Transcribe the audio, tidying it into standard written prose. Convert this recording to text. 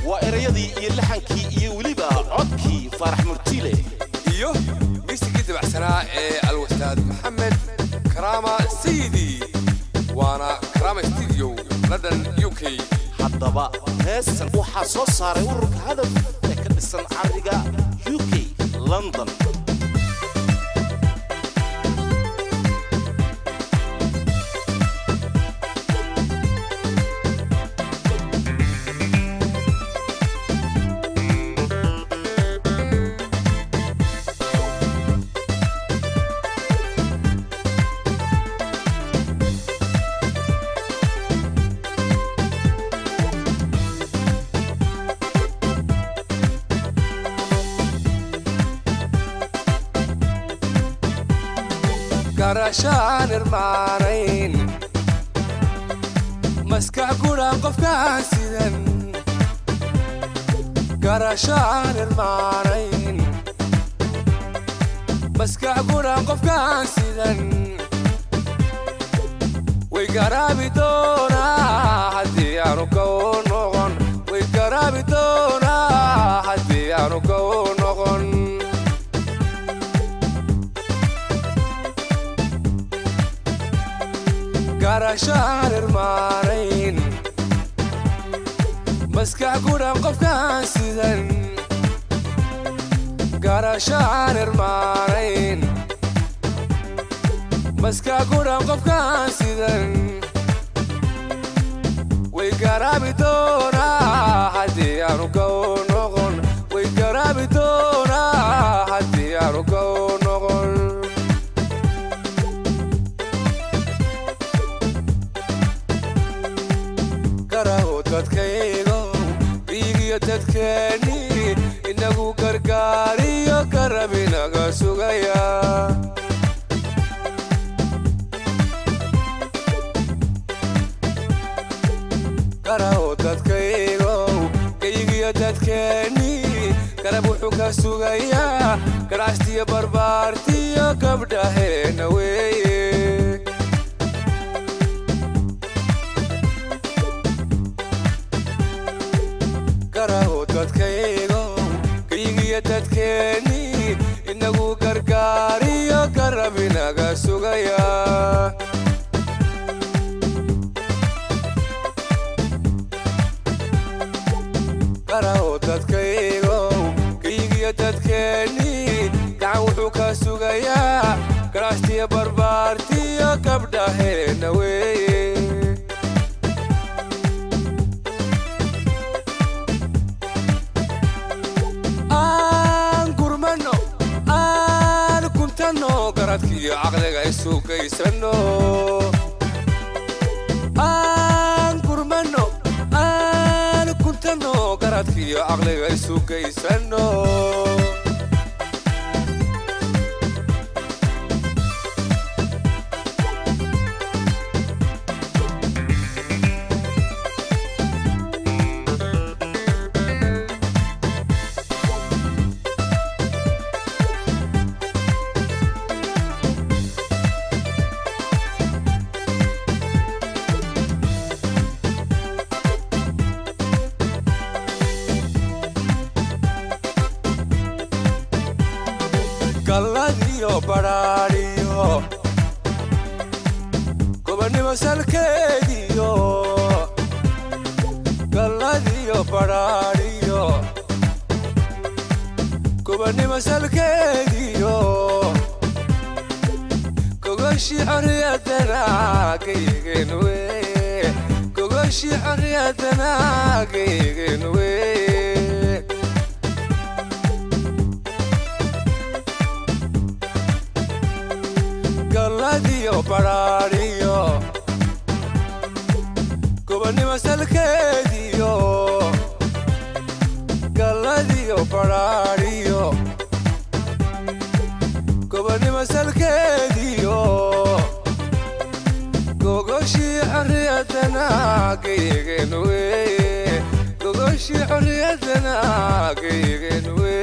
وإريدي يلحنكي يوليبا عدكي فرح مرتيلي إيوه ميسي تبع سناء الأستاذ محمد كرامة سيدي وأنا كرامة استديو لندن يوكي حضبا هسن وحاسو صاري ورك هدف لكن السن عرقا يوكي لندن قرشان المعنين مسكع قرى قف كاسدا قرشان المعنين مسكع قرى قف كاسدا ويقرابي دونا حدي يانو كونغن ويقرابي دونا حدي يانو كونغن قرشان المارين مسكع قرى قف كاسدا قرشان المارين مسكع قرى قف كاسدا ويقرابي دونا حدي يانو كونغن ويقرابي دونا حدي يانو كونغن dadkaygo biigiyo dadkeeni inagu gargaariyo karabinaga sugaya karaho dadkaygo biigiyo dadkeeni karab wuxuu ka sugaya garaastiyo barbaartiyo gabdhaheena weeye dadkaygo kaygiyo dadkeeni inagu gargaariyo karabinaga sugaya karaho dadkaygo kaygiyo dadkeeni gacan wuxuu ka sugayaa garaastiyo barbaartiyo gabdhaheena weeye قراتكي عقلك عيسوك يسنو قرمنو كنت نو قراتكي عقلك عيسوك يسنو Galadiyo barariyo Kobani masalkediyo Galadiyo barariyo Kobani masalkediyo Kogoshi ariyadana kaygenwe Kogoshi ariyadana kaygenwe Galadiyo barariyo Kobani masalkediyo Galadiyo barariyo Kobani masalkediyo Gogoshi ariyadana kaygenwe Gogoshi ariyadana kaygenwe